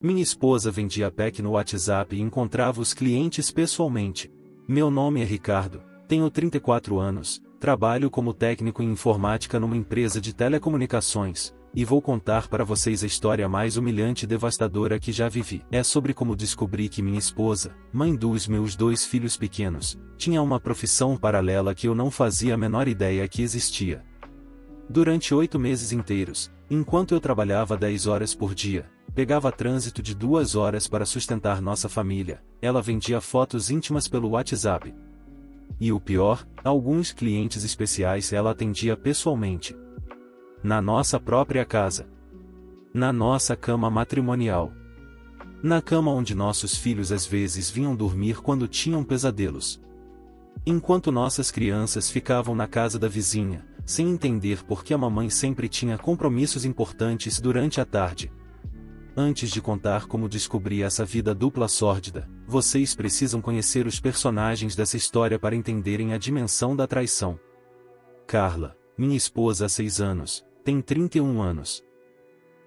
Minha esposa vendia pack no WhatsApp e encontrava os clientes pessoalmente. Meu nome é Ricardo, tenho 34 anos, trabalho como técnico em informática numa empresa de telecomunicações, e vou contar para vocês a história mais humilhante e devastadora que já vivi. É sobre como descobri que minha esposa, mãe dos meus 2 filhos pequenos, tinha uma profissão paralela que eu não fazia a menor ideia que existia. Durante 8 meses inteiros, enquanto eu trabalhava 10 horas por dia, pegava trânsito de 2 horas para sustentar nossa família, ela vendia fotos íntimas pelo WhatsApp. E o pior, alguns clientes especiais ela atendia pessoalmente. Na nossa própria casa. Na nossa cama matrimonial. Na cama onde nossos filhos às vezes vinham dormir quando tinham pesadelos. Enquanto nossas crianças ficavam na casa da vizinha, sem entender por que a mamãe sempre tinha compromissos importantes durante a tarde. Antes de contar como descobri essa vida dupla sórdida, vocês precisam conhecer os personagens dessa história para entenderem a dimensão da traição. Carla, minha esposa há 6 anos, tem 31 anos.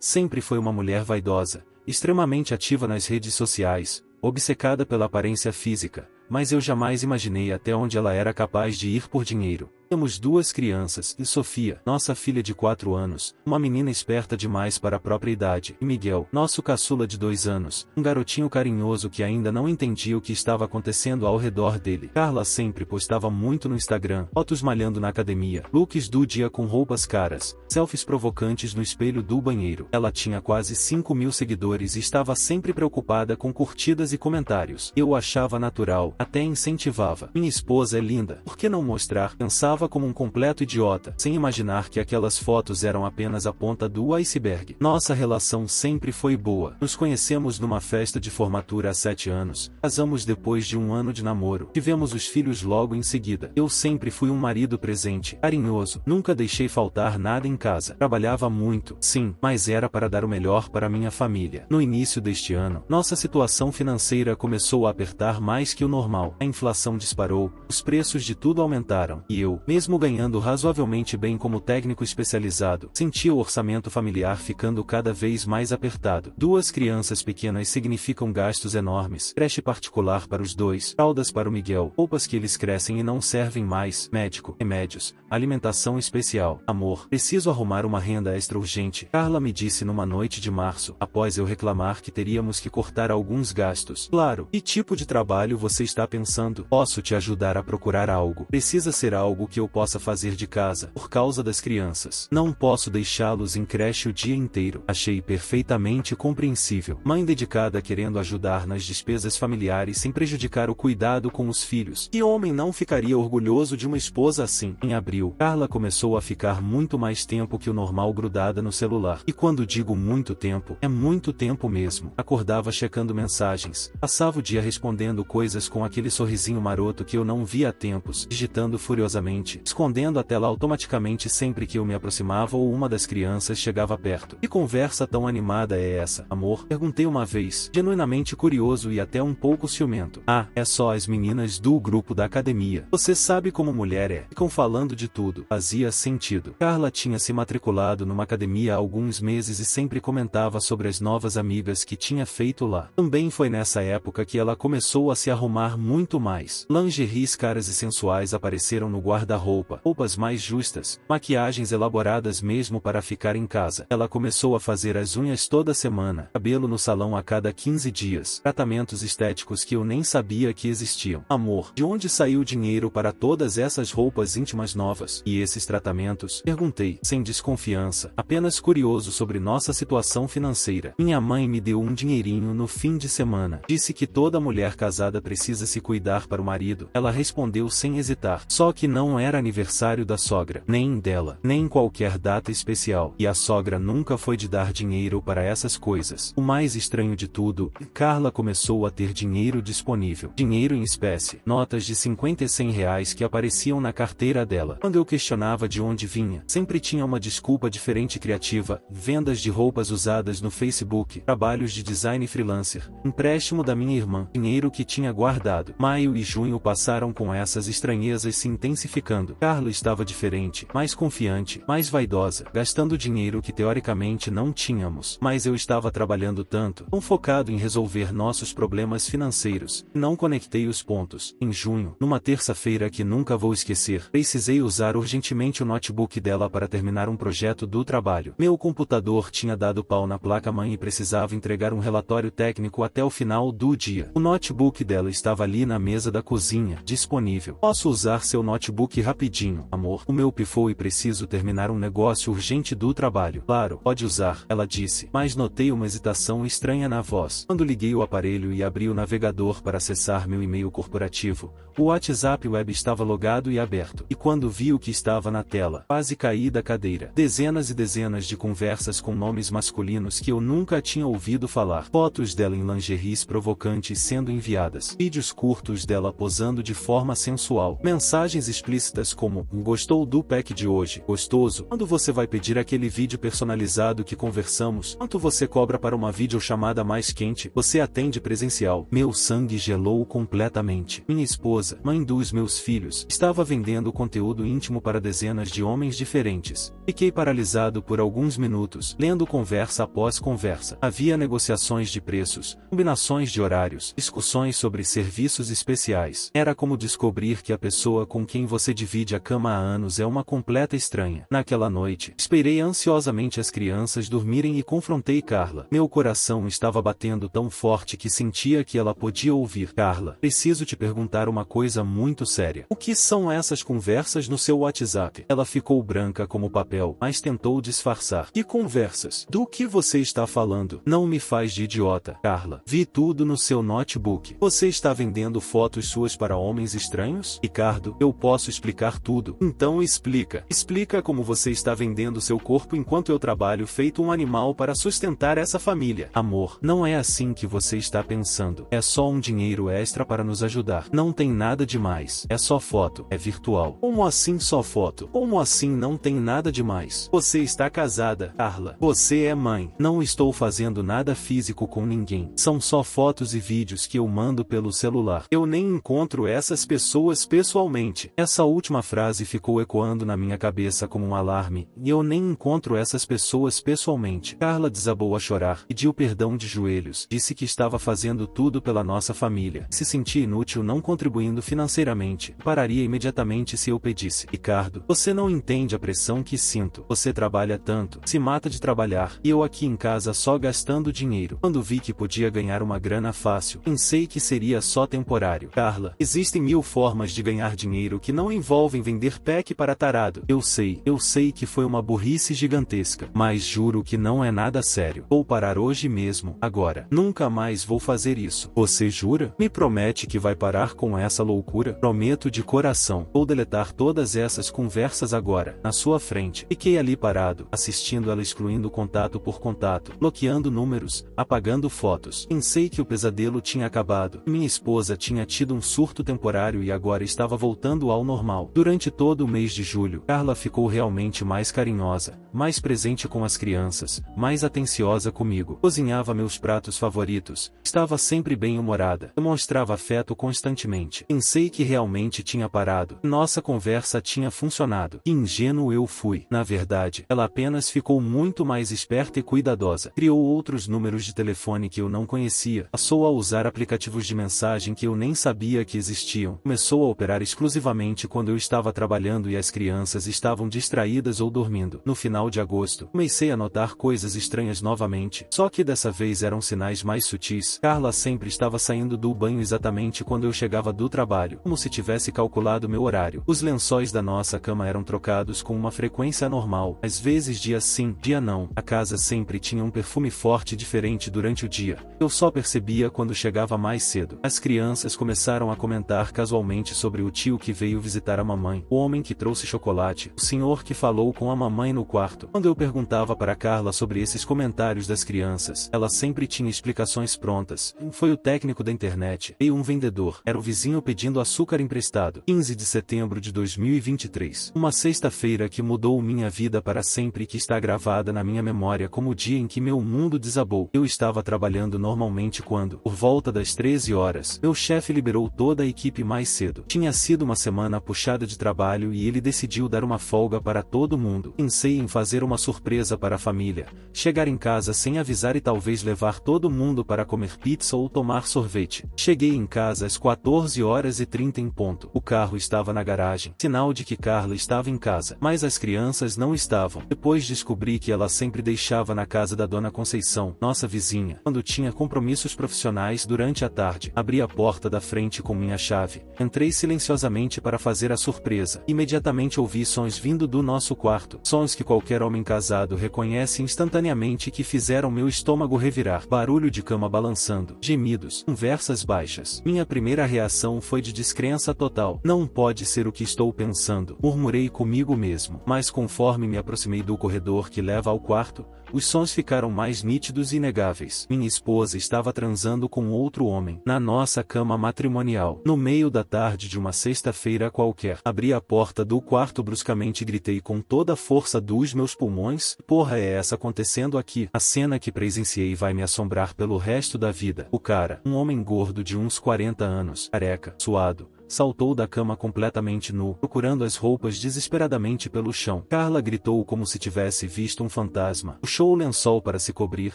Sempre foi uma mulher vaidosa, extremamente ativa nas redes sociais, obcecada pela aparência física, mas eu jamais imaginei até onde ela era capaz de ir por dinheiro. Temos 2 crianças, e Sofia, nossa filha de 4 anos, uma menina esperta demais para a própria idade, e Miguel, nosso caçula de 2 anos, um garotinho carinhoso que ainda não entendia o que estava acontecendo ao redor dele. Carla sempre postava muito no Instagram, fotos malhando na academia, looks do dia com roupas caras, selfies provocantes no espelho do banheiro. Ela tinha quase 5.000 seguidores e estava sempre preocupada com curtidas e comentários. Eu achava natural, até incentivava. Minha esposa é linda, por que não mostrar? Pensava como um completo idiota, sem imaginar que aquelas fotos eram apenas a ponta do iceberg. Nossa relação sempre foi boa. Nos conhecemos numa festa de formatura há 7 anos, casamos depois de 1 ano de namoro, tivemos os filhos logo em seguida. Eu sempre fui um marido presente, carinhoso, nunca deixei faltar nada em casa. Trabalhava muito, sim, mas era para dar o melhor para minha família. No início deste ano, nossa situação financeira começou a apertar mais que o normal. A inflação disparou, os preços de tudo aumentaram, e eu, mesmo ganhando razoavelmente bem como técnico especializado, sentia o orçamento familiar ficando cada vez mais apertado. 2 crianças pequenas significam gastos enormes, creche particular para os 2, fraldas para o Miguel, roupas que eles crescem e não servem mais, médico, remédios, alimentação especial. Amor, preciso arrumar uma renda extra urgente, Carla me disse numa noite de março, após eu reclamar que teríamos que cortar alguns gastos. Claro, que tipo de trabalho você está pensando? Posso te ajudar a procurar algo. Precisa ser algo que eu possa fazer de casa, por causa das crianças. Não posso deixá-los em creche o dia inteiro. Achei perfeitamente compreensível. Mãe dedicada querendo ajudar nas despesas familiares sem prejudicar o cuidado com os filhos. Que homem não ficaria orgulhoso de uma esposa assim? Em abril, Carla começou a ficar muito mais tempo que o normal grudada no celular. E quando digo muito tempo, é muito tempo mesmo. Acordava checando mensagens, passava o dia respondendo coisas com aquele sorrisinho maroto que eu não via há tempos, digitando furiosamente, escondendo a tela automaticamente sempre que eu me aproximava ou uma das crianças chegava perto. Que conversa tão animada é essa, amor? Perguntei uma vez, genuinamente curioso e até um pouco ciumento. Ah, é só as meninas do grupo da academia. Você sabe como mulher é. Ficam falando de tudo. Fazia sentido. Carla tinha se matriculado numa academia há alguns meses e sempre comentava sobre as novas amigas que tinha feito lá. Também foi nessa época que ela começou a se arrumar muito mais. Lingeries caras e sensuais apareceram no guarda-roupa, roupas mais justas, maquiagens elaboradas mesmo para ficar em casa. Ela começou a fazer as unhas toda semana, cabelo no salão a cada 15 dias, tratamentos estéticos que eu nem sabia que existiam. Amor, de onde saiu o dinheiro para todas essas roupas íntimas novas? E esses tratamentos? Perguntei, sem desconfiança, apenas curioso sobre nossa situação financeira. Minha mãe me deu um dinheirinho no fim de semana. Disse que toda mulher casada precisa se cuidar para o marido. Ela respondeu sem hesitar. Só que não era aniversário da sogra, nem dela, nem qualquer data especial. E a sogra nunca foi de dar dinheiro para essas coisas. O mais estranho de tudo, Carla começou a ter dinheiro disponível. Dinheiro em espécie, notas de 50 e 100 reais que apareciam na carteira dela. Quando eu questionava de onde vinha, sempre tinha uma desculpa diferente e criativa: vendas de roupas usadas no Facebook, trabalhos de design freelancer, empréstimo da minha irmã, dinheiro que tinha guardado. Maio e junho passaram com essas estranhezas se intensificando. explicando. Carla estava diferente, mais confiante, mais vaidosa, gastando dinheiro que teoricamente não tínhamos. Mas eu estava trabalhando tanto, tão focado em resolver nossos problemas financeiros, que não conectei os pontos. Em junho, numa terça-feira que nunca vou esquecer, precisei usar urgentemente o notebook dela para terminar um projeto do trabalho. Meu computador tinha dado pau na placa-mãe e precisava entregar um relatório técnico até o final do dia. O notebook dela estava ali na mesa da cozinha, disponível. Posso usar seu notebook rapidinho, amor? O meu pifou e preciso terminar um negócio urgente do trabalho. Claro, pode usar, ela disse, mas notei uma hesitação estranha na voz. Quando liguei o aparelho e abri o navegador para acessar meu e-mail corporativo, o WhatsApp Web estava logado e aberto. E quando vi o que estava na tela, quase caí da cadeira. Dezenas e dezenas de conversas com nomes masculinos que eu nunca tinha ouvido falar. Fotos dela em lingeries provocantes sendo enviadas. Vídeos curtos dela posando de forma sensual. Mensagens explícitas como: gostou do pack de hoje? Gostoso? Quando você vai pedir aquele vídeo personalizado que conversamos? Quanto você cobra para uma videochamada mais quente? Você atende presencial? Meu sangue gelou completamente. Minha esposa, mãe dos meus filhos, estava vendendo conteúdo íntimo para dezenas de homens diferentes. Fiquei paralisado por alguns minutos, lendo conversa após conversa. Havia negociações de preços, combinações de horários, discussões sobre serviços especiais. Era como descobrir que a pessoa com quem você divide a cama há anos é uma completa estranha. Naquela noite, esperei ansiosamente as crianças dormirem e confrontei Carla. Meu coração estava batendo tão forte que sentia que ela podia ouvir. Carla, preciso te perguntar uma coisa muito séria. O que são essas conversas no seu WhatsApp? Ela ficou branca como papel, mas tentou disfarçar. Que conversas? Do que você está falando? Não me faz de idiota, Carla. Vi tudo no seu notebook. Você está vendendo fotos suas para homens estranhos? Ricardo, eu posso explicar tudo. Então explica. Explica como você está vendendo seu corpo enquanto eu trabalho feito um animal para sustentar essa família. Amor, não é assim que você está pensando. É só um dinheiro extra para nos ajudar. Não tem nada demais. É só foto. É virtual. Como assim só foto? Como assim não tem nada demais? Você está casada, Carla. Você é mãe. Não estou fazendo nada físico com ninguém. São só fotos e vídeos que eu mando pelo celular. Eu nem encontro essas pessoas pessoalmente. Essa última frase ficou ecoando na minha cabeça como um alarme. E eu nem encontro essas pessoas pessoalmente. Carla desabou a chorar, pediu perdão de joelhos, disse que estava fazendo tudo pela nossa família. Se sentia inútil não contribuindo financeiramente, pararia imediatamente se eu pedisse. Ricardo, você não entende a pressão que sinto. Você trabalha tanto, se mata de trabalhar, e eu aqui em casa só gastando dinheiro. Quando vi que podia ganhar uma grana fácil, pensei que seria só temporário. Carla, existem 1000 formas de ganhar dinheiro que não envolvem vender pack para tarado. Eu sei que foi uma burrice gigantesca, mas juro que não é nada sério. Vou parar hoje mesmo, agora. Nunca mais vou fazer isso. Você jura? Me promete que vai parar com essa loucura? Prometo de coração. Vou deletar todas essas conversas agora, na sua frente. Fiquei ali parado, assistindo ela excluindo contato por contato, bloqueando números, apagando fotos. Pensei que o pesadelo tinha acabado. Minha esposa tinha tido um surto temporário e agora estava voltando ao normal. Durante todo o mês de julho, Carla ficou realmente mais carinhosa, mais presente com as crianças, mais atenciosa comigo. Cozinhava meus pratos favoritos, estava sempre bem-humorada, demonstrava afeto constantemente. Pensei que realmente tinha parado. Nossa conversa tinha funcionado. Que ingênuo eu fui. Na verdade, ela apenas ficou muito mais esperta e cuidadosa. Criou outros números de telefone que eu não conhecia. Passou a usar aplicativos de mensagem que eu nem sabia que existiam. Começou a operar exclusivamente quando eu estava trabalhando e as crianças estavam distraídas ou dormindo. No final de agosto, comecei a notar coisas estranhas novamente, só que dessa vez eram sinais mais sutis. Carla sempre estava saindo do banho exatamente quando eu chegava do trabalho, como se tivesse calculado meu horário. Os lençóis da nossa cama eram trocados com uma frequência anormal, às vezes dia sim, dia não. A casa sempre tinha um perfume forte diferente durante o dia. Eu só percebia quando chegava mais cedo. As crianças começaram a comentar casualmente sobre o tio que veio visitar a mamãe, o homem que trouxe chocolate, o senhor que falou com a mamãe no quarto. Quando eu perguntava para Carla sobre esses comentários das crianças, ela sempre tinha explicações prontas. Foi o técnico da internet, e um vendedor. Era o vizinho pedindo açúcar emprestado. 15 de setembro de 2023. Uma sexta-feira que mudou minha vida para sempre e que está gravada na minha memória como o dia em que meu mundo desabou. Eu estava trabalhando normalmente quando, por volta das 13 horas, meu chefe liberou toda a equipe mais cedo. Tinha sido uma semana puxada puxada de trabalho e ele decidiu dar uma folga para todo mundo. Pensei em fazer uma surpresa para a família, chegar em casa sem avisar e talvez levar todo mundo para comer pizza ou tomar sorvete. Cheguei em casa às 14h30 em ponto. O carro estava na garagem, sinal de que Carla estava em casa, mas as crianças não estavam. Depois descobri que ela sempre deixava na casa da Dona Conceição, nossa vizinha, quando tinha compromissos profissionais durante a tarde. Abri a porta da frente com minha chave, entrei silenciosamente para fazer a surpresa. Imediatamente ouvi sons vindo do nosso quarto, sons que qualquer homem casado reconhece instantaneamente, que fizeram meu estômago revirar. Barulho de cama balançando, gemidos, conversas baixas. Minha primeira reação foi de descrença total. Não pode ser o que estou pensando, murmurei comigo mesmo. Mas conforme me aproximei do corredor que leva ao quarto, os sons ficaram mais nítidos e inegáveis. Minha esposa estava transando com outro homem, na nossa cama matrimonial, no meio da tarde de uma sexta-feira qualquer. Abri a porta do quarto bruscamente e gritei com toda a força dos meus pulmões: porra é essa acontecendo aqui? A cena que presenciei vai me assombrar pelo resto da vida. O cara, um homem gordo de uns 40 anos, careca, suado, saltou da cama completamente nu, procurando as roupas desesperadamente pelo chão. Carla gritou como se tivesse visto um fantasma. Puxou o lençol para se cobrir,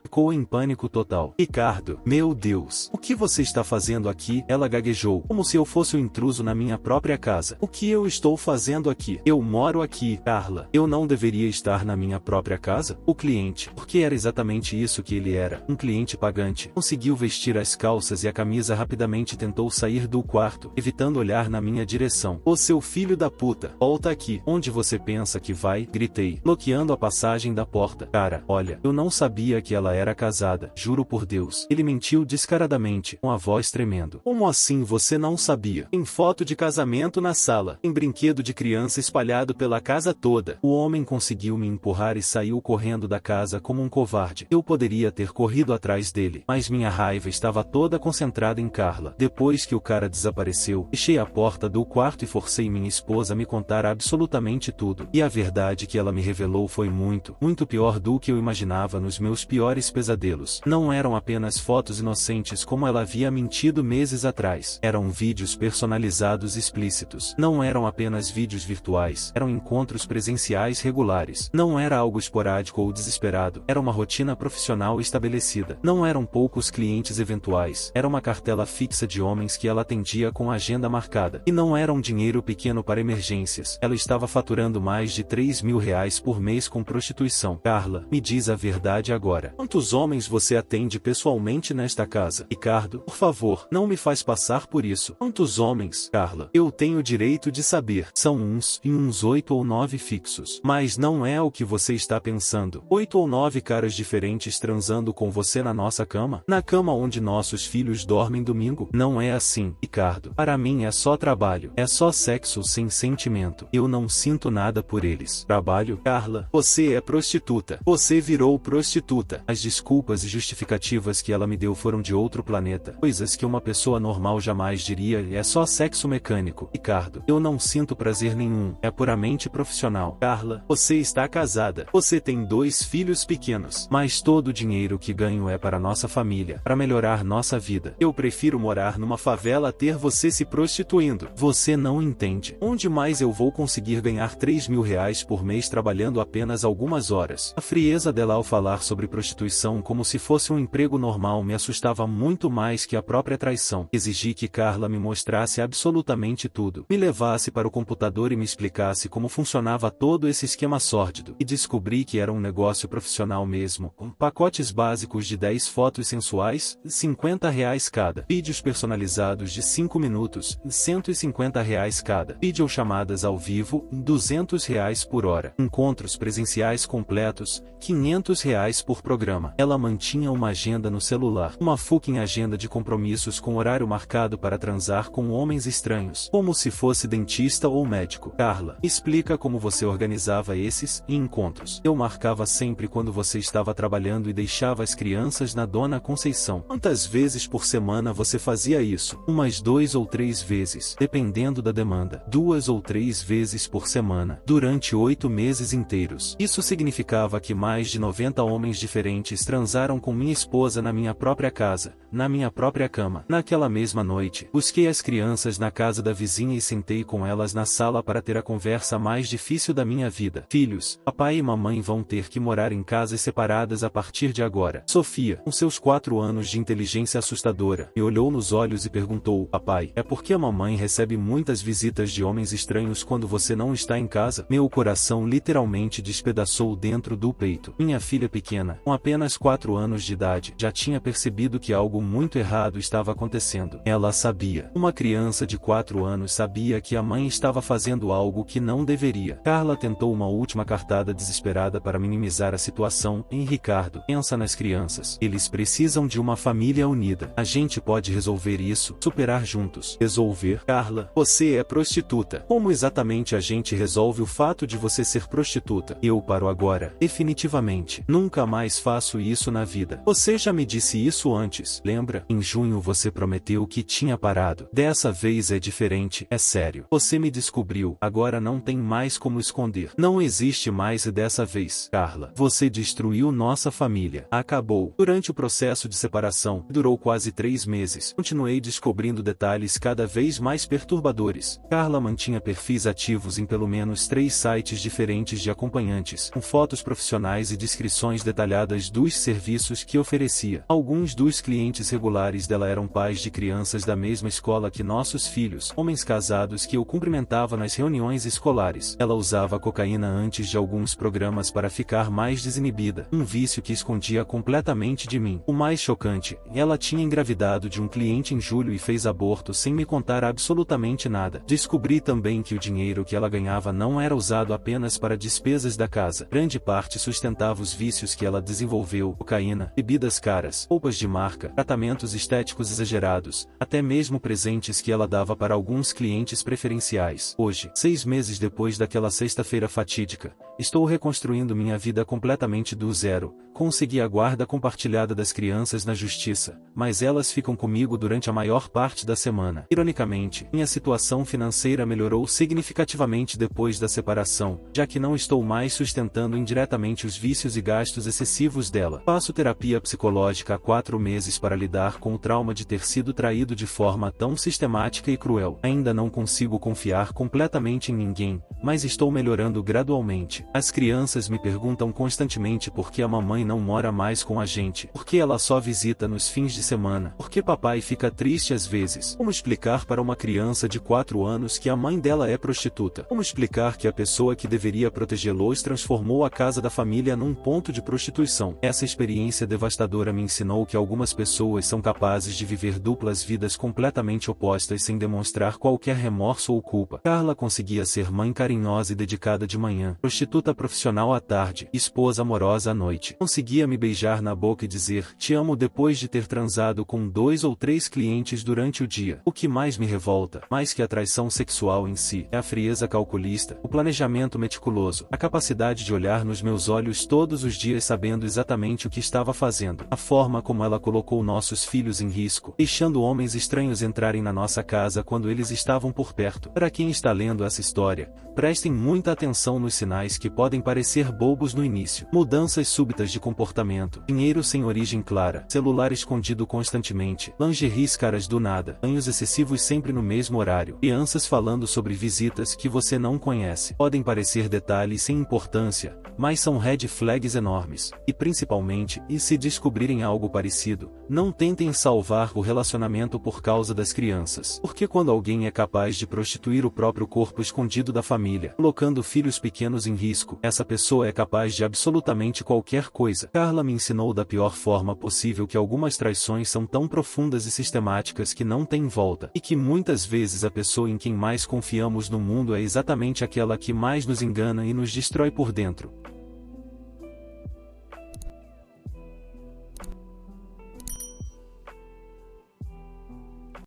ficou em pânico total. Ricardo, meu Deus, o que você está fazendo aqui? Ela gaguejou, como se eu fosse um intruso na minha própria casa. O que eu estou fazendo aqui? Eu moro aqui, Carla. Eu não deveria estar na minha própria casa? O cliente, porque era exatamente isso que ele era, um cliente pagante, conseguiu vestir as calças e a camisa rapidamente e tentou sair do quarto, evitando olhar na minha direção. Ô seu filho da puta, volta aqui. Onde você pensa que vai? Gritei, bloqueando a passagem da porta. Cara, olha, eu não sabia que ela era casada, juro por Deus. Ele mentiu descaradamente, com a voz tremendo. Como assim você não sabia? Tem foto de casamento na sala, tem brinquedo de criança espalhado pela casa toda. O homem conseguiu me empurrar e saiu correndo da casa como um covarde. Eu poderia ter corrido atrás dele, mas minha raiva estava toda concentrada em Carla. Depois que o cara desapareceu, fechei a porta do quarto e forcei minha esposa a me contar absolutamente tudo. E a verdade que ela me revelou foi muito, muito pior do que eu imaginava nos meus piores pesadelos. Não eram apenas fotos inocentes como ela havia mentido meses atrás. Eram vídeos personalizados explícitos. Não eram apenas vídeos virtuais. Eram encontros presenciais regulares. Não era algo esporádico ou desesperado. Era uma rotina profissional estabelecida. Não eram poucos clientes eventuais. Era uma cartela fixa de homens que ela atendia com a agenda marcada. E não era um dinheiro pequeno para emergências. Ela estava faturando mais de 3 mil reais por mês com prostituição. Carla, me diz a verdade agora. Quantos homens você atende pessoalmente nesta casa? Ricardo, por favor, não me faz passar por isso. Quantos homens, Carla? Eu tenho direito de saber. São uns 8 ou 9 fixos. Mas não é o que você está pensando. 8 ou 9 caras diferentes transando com você na nossa cama? Na cama onde nossos filhos dormem domingo? Não é assim, Ricardo. Para mim é só trabalho. É só sexo sem sentimento. Eu não sinto nada por eles. Trabalho? Carla, você é prostituta. Você virou prostituta. As desculpas e justificativas que ela me deu foram de outro planeta. Coisas que uma pessoa normal jamais diria. É só sexo mecânico. Ricardo, eu não sinto prazer nenhum. É puramente profissional. Carla, você está casada. Você tem 2 filhos pequenos. Mas todo o dinheiro que ganho é para nossa família, para melhorar nossa vida. Eu prefiro morar numa favela a ter você se prostituindo. Você não entende. Onde mais eu vou conseguir ganhar 3 mil reais por mês trabalhando apenas algumas horas? A frieza dela ao falar sobre prostituição como se fosse um emprego normal me assustava muito mais que a própria traição. Exigi que Carla me mostrasse absolutamente tudo. Me levasse para o computador e me explicasse como funcionava todo esse esquema sórdido. E descobri que era um negócio profissional mesmo. Com pacotes básicos de 10 fotos sensuais, R$50 cada. Vídeos personalizados de 5 minutos, R$150 cada. Videochamadas ao vivo, R$200 por hora. Encontros presenciais completos, R$500 por programa. Ela mantinha uma agenda no celular. Uma fucking agenda de compromissos com horário marcado para transar com homens estranhos. Como se fosse dentista ou médico. Carla, explica como você organizava esses encontros. Eu marcava sempre quando você estava trabalhando e deixava as crianças na Dona Conceição. Quantas vezes por semana você fazia isso? Umas 2 ou 3 vezes, dependendo da demanda, 2 ou 3 vezes por semana, durante 8 meses inteiros. Isso significava que mais de 90 homens diferentes transaram com minha esposa na minha própria casa, na minha própria cama. Naquela mesma noite, busquei as crianças na casa da vizinha e sentei com elas na sala para ter a conversa mais difícil da minha vida. Filhos, papai e mamãe vão ter que morar em casas separadas a partir de agora. Sofia, com seus 4 anos de inteligência assustadora, me olhou nos olhos e perguntou: papai, é porque a mamãe recebe muitas visitas de homens estranhos quando você não está em casa? Meu coração literalmente despedaçou dentro do peito. Minha filha pequena, com apenas 4 anos de idade, já tinha percebido que algo muito errado estava acontecendo. Ela sabia. Uma criança de 4 anos sabia que a mãe estava fazendo algo que não deveria. Carla tentou uma última cartada desesperada para minimizar a situação. Ricardo, pensa nas crianças. Eles precisam de uma família unida. A gente pode resolver isso, superar juntos. Resolver? Carla, você é prostituta. Como exatamente a gente resolve o fato de você ser prostituta? Eu paro agora. Definitivamente. Nunca mais faço isso na vida. Você já me disse isso antes, lembra? Em junho você prometeu que tinha parado. Dessa vez é diferente, é sério. Você me descobriu, agora não tem mais como esconder. Não existe mais e dessa vez, Carla, você destruiu nossa família. Acabou. Durante o processo de separação, que durou quase 3 meses, continuei descobrindo detalhes cada vez mais perturbadores. Carla mantinha perfis ativos em pelo menos 3 sites diferentes de acompanhantes, com fotos profissionais e descrições detalhadas dos serviços que oferecia. Alguns dos clientes regulares dela eram pais de crianças da mesma escola que nossos filhos, homens casados que eu cumprimentava nas reuniões escolares. Ela usava cocaína antes de alguns programas para ficar mais desinibida, um vício que escondia completamente de mim. O mais chocante, ela tinha engravidado de um cliente em julho e fez aborto sem me contar absolutamente nada. Descobri também que o dinheiro que ela ganhava não era usado apenas para despesas da casa. Grande parte sustentava os vícios que ela desenvolveu: cocaína, bebidas caras, roupas de marca, tratamentos estéticos exagerados, até mesmo presentes que ela dava para alguns clientes preferenciais. Hoje, 6 meses depois daquela sexta-feira fatídica, estou reconstruindo minha vida completamente do zero. Consegui a guarda compartilhada das crianças na justiça, mas elas ficam comigo durante a maior parte da semana. Ironicamente, minha situação financeira melhorou significativamente depois da separação, já que não estou mais sustentando indiretamente os vícios e gastos excessivos dela. Faço terapia psicológica há 4 meses para lidar com o trauma de ter sido traído de forma tão sistemática e cruel. Ainda não consigo confiar completamente em ninguém, mas estou melhorando gradualmente. As crianças me perguntam constantemente por que a mamãe não mora mais com a gente, por que ela só visita nos fins de semana, por que papai fica triste às vezes. Como explicar para uma criança de 4 anos que a mãe dela é prostituta? Como explicar que a pessoa que deveria protegê-los transformou a casa da família num ponto de prostituição? Essa experiência devastadora me ensinou que algumas pessoas são capazes de viver duplas vidas completamente opostas sem demonstrar qualquer remorso ou culpa. Carla conseguia ser mãe carinhosa e dedicada de manhã, prostituta profissional à tarde, esposa amorosa à noite. Conseguia me beijar na boca e dizer "te amo" depois de ter transado com 2 ou 3 clientes durante o dia. O que mais me revolta, mais que a traição sexual em si, é a frieza calculista, o planejamento meticuloso, a capacidade de olhar nos meus olhos todos os dias sabendo exatamente o que estava fazendo, a forma como ela colocou nossos filhos em risco, deixando homens estranhos entrarem na nossa casa quando eles estavam por perto. Para quem está lendo essa história, prestem muita atenção nos sinais que podem parecer bobos no início. Mudanças súbitas de comportamento, dinheiro sem origem clara, celular escondido constantemente, lingeries caras do nada, banhos excessivos sempre no mesmo horário, crianças falando sobre visitas que você não conhece. Podem parecer detalhes sem importância, mas são red flags enormes. E principalmente, e se descobrirem algo parecido, não tentem salvar o relacionamento por causa das crianças. Porque quando alguém é capaz de prostituir o próprio corpo escondido da família, colocando filhos pequenos em risco, essa pessoa é capaz de absolutamente qualquer coisa. Carla me ensinou da pior forma possível que algumas traições são tão profundas e sistemáticas que não têm volta, e que muitas vezes a pessoa em quem mais confiamos no mundo é exatamente aquela que mais nos engana e nos destrói por dentro.